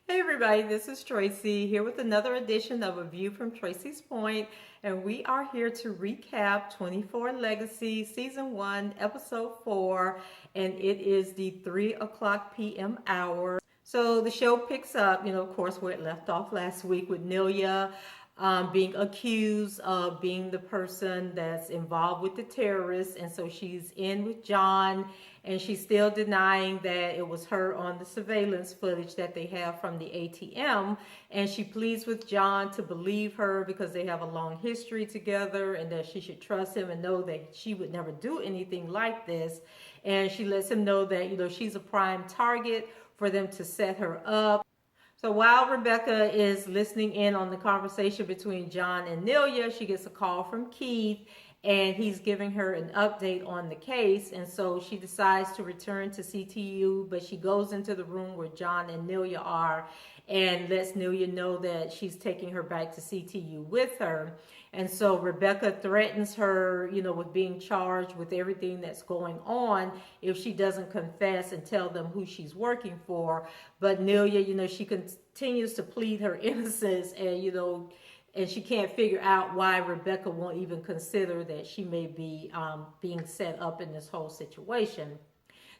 Hey everybody, this is Tracy here with another edition of A View from Tracy's Point, and we are here to recap 24 Legacy Season 1, Episode 4, and it is the 3 o'clock p.m. hour. So the show picks up, of course, where it left off last week with Nelia being accused of being the person that's involved with the terrorists. And so she's in with John, and she's still denying that it was her on the surveillance footage that they have from the ATM. And she pleads with John to believe her because they have a long history together and that she should trust him and know that she would never do anything like this. And she lets him know that, she's a prime target for them to set her up. So while Rebecca is listening in on the conversation between John and Nelia, she gets a call from Keith, and he's giving her an update on the case. And so she decides to return to CTU, but she goes into the room where John and Nelia are and lets Nelia know that she's taking her back to CTU with her. And so Rebecca threatens her, with being charged with everything that's going on if she doesn't confess and tell them who she's working for. But Nelia, she continues to plead her innocence, and she can't figure out why Rebecca won't even consider that she may be being set up in this whole situation.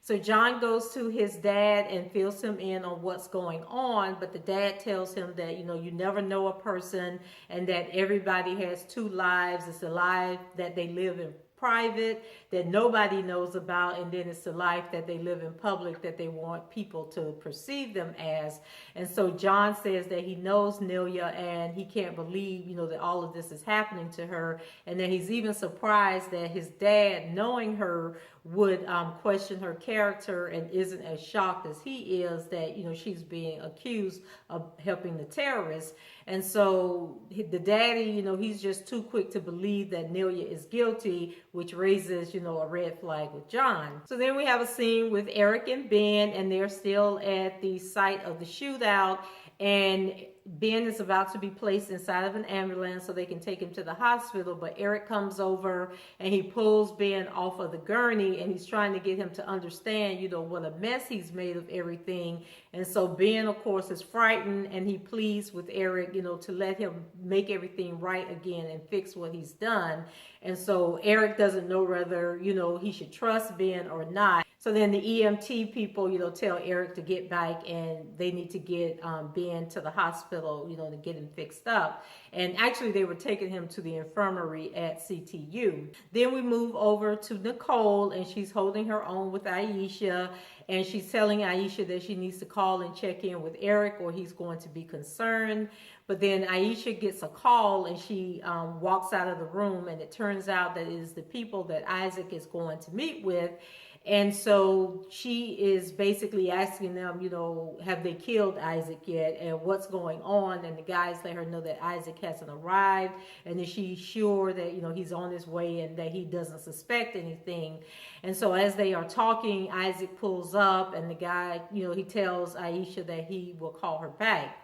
So John goes to his dad and fills him in on what's going on, but the dad tells him that, you never know a person and that everybody has two lives. It's a life that they live in private that nobody knows about, and then it's the life that they live in public that they want people to perceive them as. And so John says that he knows Nelia and he can't believe, that all of this is happening to her, and that he's even surprised that his dad, knowing her, would question her character and isn't as shocked as he is that, she's being accused of helping the terrorists. And so the daddy, he's just too quick to believe that Nelia is guilty, which raises, a red flag with John. So then we have a scene with Eric and Ben, and they're still at the site of the shootout, and Ben is about to be placed inside of an ambulance so they can take him to the hospital, but Eric comes over and he pulls Ben off of the gurney, and he's trying to get him to understand, what a mess he's made of everything. And so Ben, of course, is frightened, and he pleads with Eric, to let him make everything right again and fix what he's done. And so Eric doesn't know whether, he should trust Ben or not. So then the EMT people, tell Eric to get back, and they need to get Ben to the hospital, to get him fixed up. And actually they were taking him to the infirmary at CTU. Then we move over to Nicole, and she's holding her own with Aisha, and she's telling Aisha that she needs to call and check in with Eric or he's going to be concerned. But then Aisha gets a call, and she walks out of the room, and it turns out that it is the people that Isaac is going to meet with. And so she is basically asking them, have they killed Isaac yet, and what's going on? And the guys let her know that Isaac hasn't arrived, and that she's sure that, he's on his way and that he doesn't suspect anything. And so as they are talking, Isaac pulls up, and the guy, he tells Aisha that he will call her back.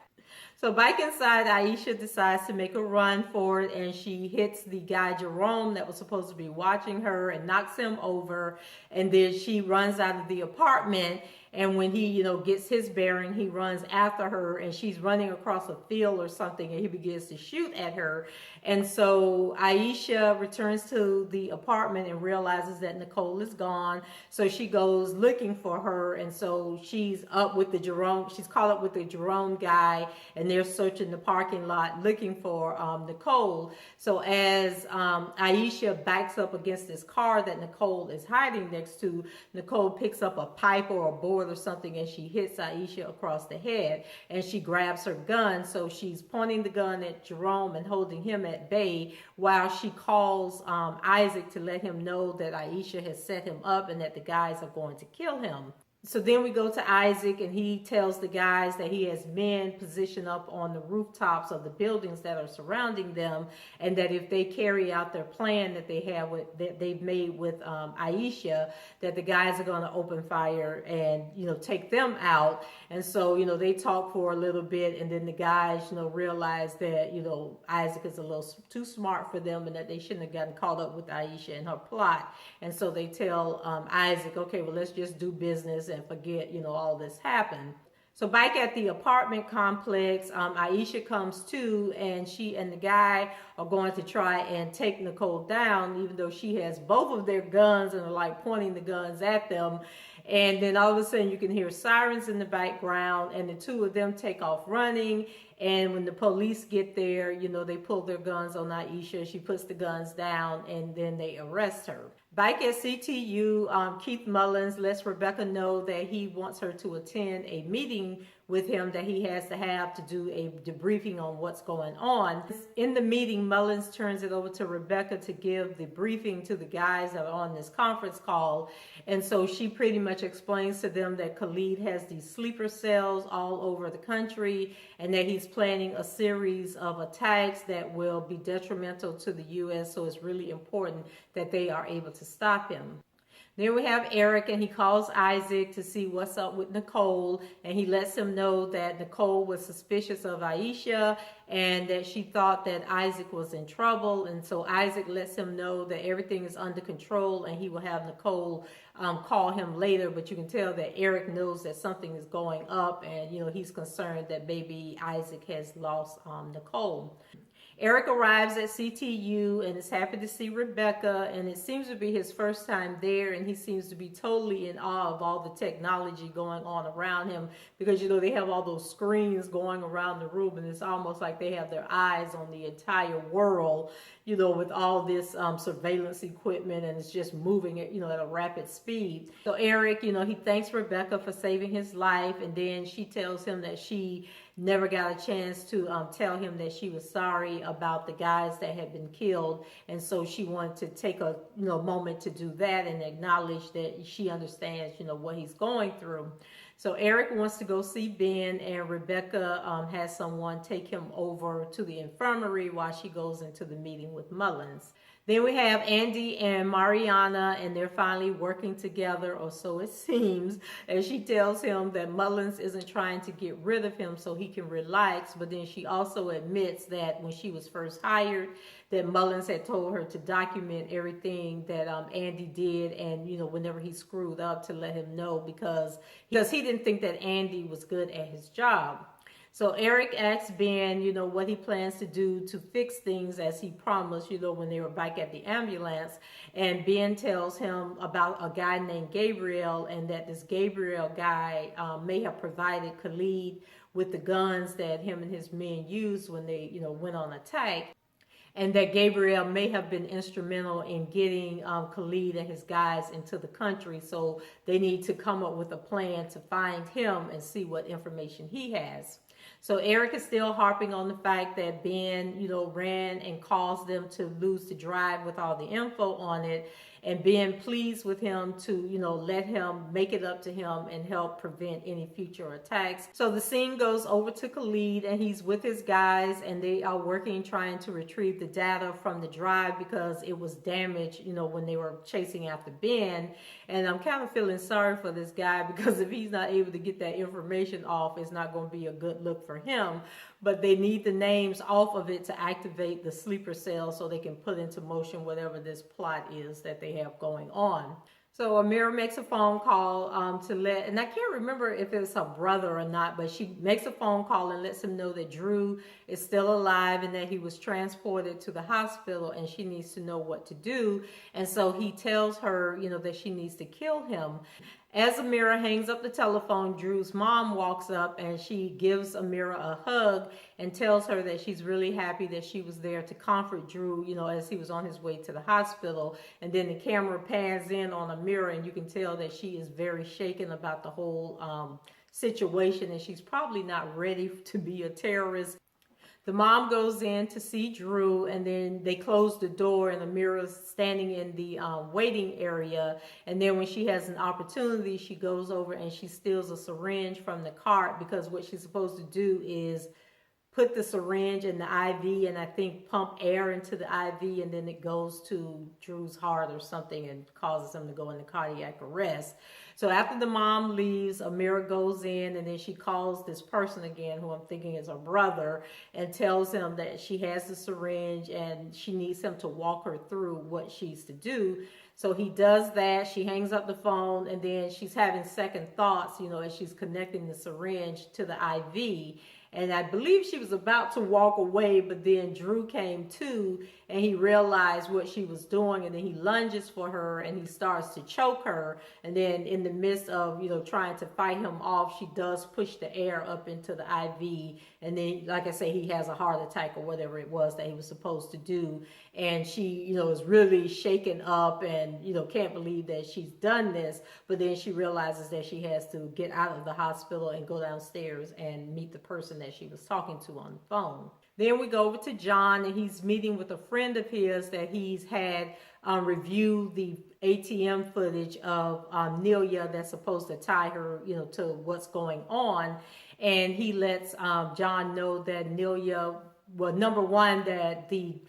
So back inside, Aisha decides to make a run for it, and she hits the guy Jerome that was supposed to be watching her and knocks him over. And then she runs out of the apartment, and when he, gets his bearing, he runs after her, and she's running across a field or something, and he begins to shoot at her. And so Aisha returns to the apartment and realizes that Nicole is gone. So she goes looking for her, and so she's up with the Jerome, she's caught up with the Jerome guy, and they're searching the parking lot looking for Nicole. So as Aisha backs up against this car that Nicole is hiding next to, Nicole picks up a pipe or a board or something, and she hits Aisha across the head, and she grabs her gun. So she's pointing the gun at Jerome and holding him at bay while she calls Isaac to let him know that Aisha has set him up and that the guys are going to kill him. So then we go to Isaac, and he tells the guys that he has men positioned up on the rooftops of the buildings that are surrounding them, and that if they carry out their plan that they've made with Aisha, that the guys are going to open fire and take them out. And so they talk for a little bit, and then the guys realize that Isaac is a little too smart for them, and that they shouldn't have gotten caught up with Aisha and her plot. And so they tell Isaac, okay, well, let's just do business and forget, all this happened. So back at the apartment complex, Aisha comes to, and she and the guy are going to try and take Nicole down, even though she has both of their guns and are like pointing the guns at them. And then all of a sudden you can hear sirens in the background, and the two of them take off running. And when the police get there, they pull their guns on Aisha. She puts the guns down, and then they arrest her. Back at CTU, Keith Mullins lets Rebecca know that he wants her to attend a meeting with him that he has to have to do a debriefing on what's going on. In the meeting, Mullins turns it over to Rebecca to give the briefing to the guys that are on this conference call. And so she pretty much explains to them that Khalid has these sleeper cells all over the country, and that he's planning a series of attacks that will be detrimental to the U.S. So it's really important that they are able to stop him. Then we have Eric, and he calls Isaac to see what's up with Nicole, and he lets him know that Nicole was suspicious of Aisha and that she thought that Isaac was in trouble. And so Isaac lets him know that everything is under control, and he will have Nicole call him later. But you can tell that Eric knows that something is going up, and he's concerned that maybe Isaac has lost Nicole. Eric arrives at CTU and is happy to see Rebecca, and it seems to be his first time there, and he seems to be totally in awe of all the technology going on around him, because they have all those screens going around the room, and it's almost like they have their eyes on the entire world, with all this surveillance equipment, and it's just moving at a rapid speed. So Eric, he thanks Rebecca for saving his life, and then she tells him that she never got a chance to tell him that she was sorry about the guys that had been killed, and so she wanted to take a moment to do that and acknowledge that she understands what he's going through. So Eric wants to go see Ben, and Rebecca has someone take him over to the infirmary while she goes into the meeting with Mullins. Then we have Andy and Mariana, and they're finally working together, or so it seems, as she tells him that Mullins isn't trying to get rid of him so he can relax. But then she also admits that when she was first hired, that Mullins had told her to document everything that Andy did, and whenever he screwed up, to let him know, because he didn't think that Andy was good at his job. So Eric asks Ben, what he plans to do to fix things, as he promised, when they were back at the ambulance. And Ben tells him about a guy named Gabriel, and that this Gabriel guy may have provided Khalid with the guns that him and his men used when they, went on attack. And that Gabriel may have been instrumental in getting Khalid and his guys into the country. So they need to come up with a plan to find him and see what information he has. So Eric is still harping on the fact that Ben, ran and caused them to lose the drive with all the info on it. And Ben pleads with him to, let him make it up to him and help prevent any future attacks. So the scene goes over to Khalid, and he's with his guys, and they are working, trying to retrieve the data from the drive because it was damaged, when they were chasing after Ben. And I'm kind of feeling sorry for this guy, because if he's not able to get that information off, it's not going to be a good look for him. But they need the names off of it to activate the sleeper cell so they can put into motion whatever this plot is that they have going on. So Amira makes a phone call and I can't remember if it was her brother or not, but she makes a phone call and lets him know that Drew is still alive and that he was transported to the hospital, and she needs to know what to do. And so he tells her, that she needs to kill him. As Amira hangs up the telephone, Drew's mom walks up, and she gives Amira a hug and tells her that she's really happy that she was there to comfort Drew, as he was on his way to the hospital. And then the camera pans in on Amira, and you can tell that she is very shaken about the whole situation, and she's probably not ready to be a terrorist. The mom goes in to see Drew, and then they close the door, and Amira's standing in the waiting area. And then when she has an opportunity, she goes over and she steals a syringe from the cart, because what she's supposed to do is put the syringe in the IV and I think pump air into the IV, and then it goes to Drew's heart or something and causes him to go into cardiac arrest. So after the mom leaves, Amira goes in, and then she calls this person again, who I'm thinking is her brother, and tells him that she has the syringe and she needs him to walk her through what she's to do. So he does that. She hangs up the phone, and then she's having second thoughts, as she's connecting the syringe to the IV. And I believe she was about to walk away, but then Drew came to, and he realized what she was doing, and then he lunges for her and he starts to choke her. And then in the midst of, trying to fight him off, she does push the air up into the IV. And then, like I say, he has a heart attack or whatever it was that he was supposed to do. And she, is really shaken up and, can't believe that she's done this. But then she realizes that she has to get out of the hospital and go downstairs and meet the person that she was talking to on the phone. Then we go over to John, and he's meeting with a friend of his that he's had review the ATM footage of Nelia that's supposed to tie her, to what's going on. And he lets John know that Nelia, well, number one, that the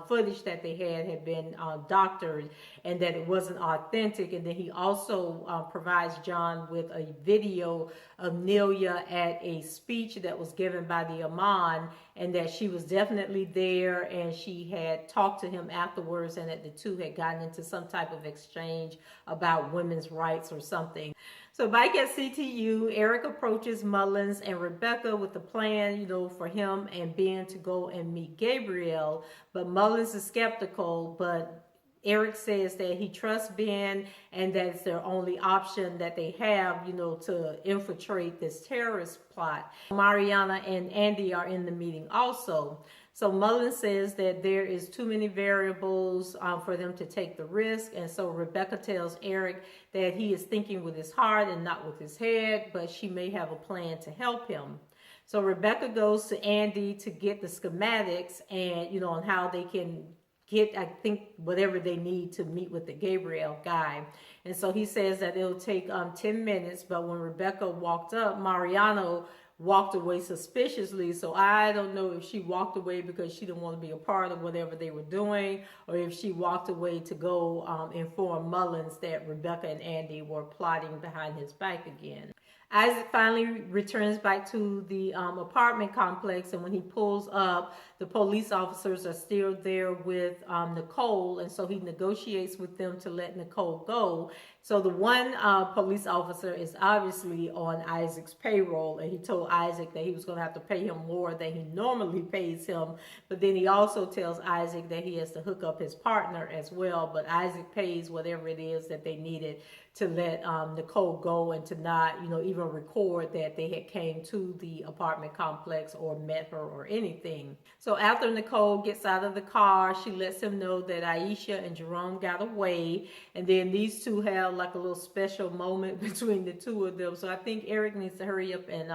footage that they had been doctored and that it wasn't authentic. And then he also provides John with a video of Nelia at a speech that was given by the Imam, and that she was definitely there, and she had talked to him afterwards, and that the two had gotten into some type of exchange about women's rights or something. So back at CTU, Eric approaches Mullins and Rebecca with the plan, for him and Ben to go and meet Gabriel. But Mullins is skeptical, but Eric says that he trusts Ben and that it's their only option that they have, to infiltrate this terrorist plot. Mariana and Andy are in the meeting also. So Mullins says that there is too many variables for them to take the risk. And so Rebecca tells Eric that he is thinking with his heart and not with his head, but she may have a plan to help him. So Rebecca goes to Andy to get the schematics and, on how they can get, I think, whatever they need to meet with the Gabriel guy. And so he says that it'll take 10 minutes, but when Rebecca walked up, Mariano walked away suspiciously. So I don't know if she walked away because she didn't want to be a part of whatever they were doing, or if she walked away to go inform Mullins that Rebecca and Andy were plotting behind his back again. Isaac finally returns back to the apartment complex, and when he pulls up, the police officers are still there with Nicole, and so he negotiates with them to let Nicole go. So the one police officer is obviously on Isaac's payroll, and he told Isaac that he was going to have to pay him more than he normally pays him, but then he also tells Isaac that he has to hook up his partner as well, but Isaac pays whatever it is that they needed to let Nicole go and to not, even record that they had came to the apartment complex or met her or anything. So after Nicole gets out of the car, she lets him know that Aisha and Jerome got away, and then these two have like a little special moment between the two of them. So I think Eric needs to hurry up and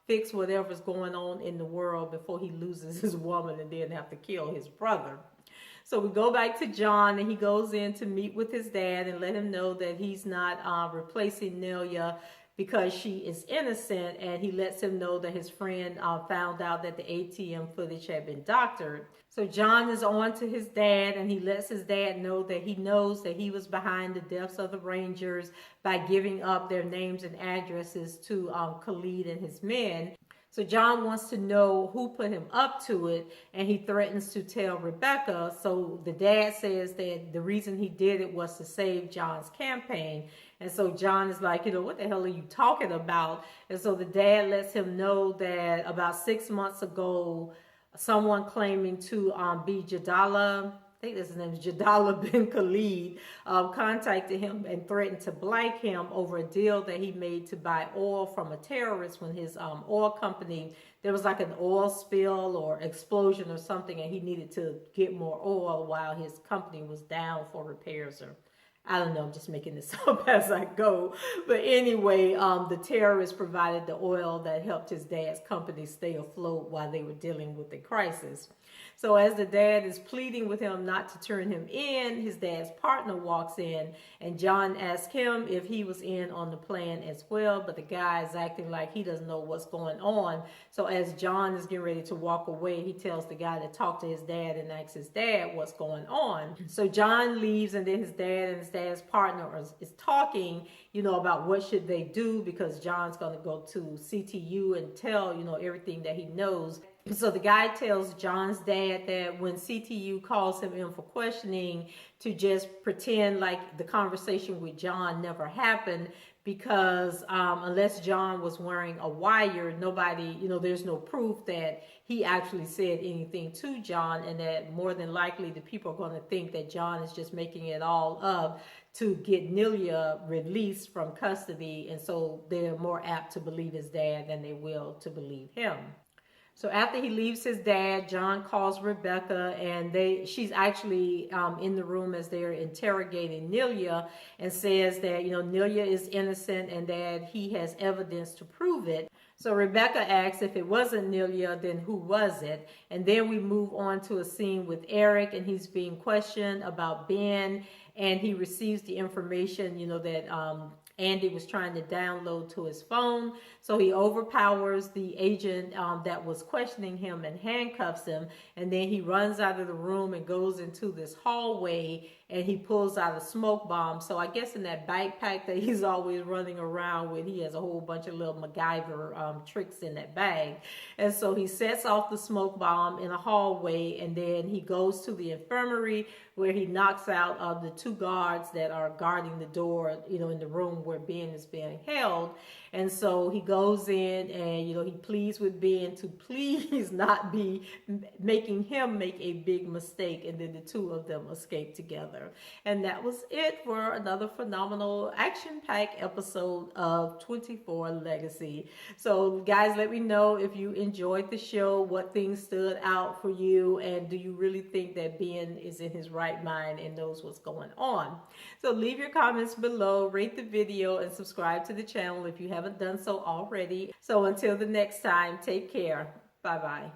fix whatever's going on in the world before he loses his woman and then have to kill his brother. So we go back to John, and he goes in to meet with his dad and let him know that he's not replacing Nelia because she is innocent, and he lets him know that his friend found out that the ATM footage had been doctored. So John is on to his dad, and he lets his dad know that he knows that he was behind the deaths of the Rangers by giving up their names and addresses to Khalid and his men. So John wants to know who put him up to it, and he threatens to tell Rebecca. So the dad says that the reason he did it was to save John's campaign. And so John is like, what the hell are you talking about? And so the dad lets him know that about 6 months ago, someone claiming to be Jadallah, I think his name is Jadallah bin Khalid, contacted him and threatened to blank him over a deal that he made to buy oil from a terrorist when his oil company, there was like an oil spill or explosion or something, and he needed to get more oil while his company was down for repairs or I don't know, I'm just making this up as I go. But anyway, the terrorists provided the oil that helped his dad's company stay afloat while they were dealing with the crisis. So as the dad is pleading with him not to turn him in, his dad's partner walks in, and John asks him if he was in on the plan as well, but the guy is acting like he doesn't know what's going on. So as John is getting ready to walk away, he tells the guy to talk to his dad and asks his dad what's going on. So John leaves, and then his dad and his dad's partner is talking, about what should they do, because John's going to go to CTU and tell, everything that he knows. So the guy tells John's dad that when CTU calls him in for questioning, to just pretend like the conversation with John never happened, because unless John was wearing a wire, nobody, there's no proof that he actually said anything to John, and that more than likely the people are going to think that John is just making it all up to get Nelia released from custody, and so they're more apt to believe his dad than they will to believe him. So after he leaves his dad, John calls Rebecca, and she's actually in the room as they're interrogating Nelia, and says that, Nelia is innocent and that he has evidence to prove it. So Rebecca asks, if it wasn't Nelia, then who was it? And then we move on to a scene with Eric, and he's being questioned about Ben, and he receives the information, that Andy was trying to download to his phone. So he overpowers the agent that was questioning him and handcuffs him. And then he runs out of the room and goes into this hallway, and he pulls out a smoke bomb. So I guess in that backpack that he's always running around with, he has a whole bunch of little MacGyver tricks in that bag. And so he sets off the smoke bomb in a hallway, and then he goes to the infirmary, where he knocks out the two guards that are guarding the door, in the room where Ben is being held. And so he goes in, and, he pleads with Ben to please not be making him make a big mistake. And then the two of them escape together. And that was it for another phenomenal action-packed episode of 24 Legacy. So guys, let me know if you enjoyed the show, what things stood out for you, and do you really think that Ben is in his right mind and knows what's going on? So leave your comments below, rate the video, and subscribe to the channel if you haven't done so already. So until the next time, take care. Bye-bye.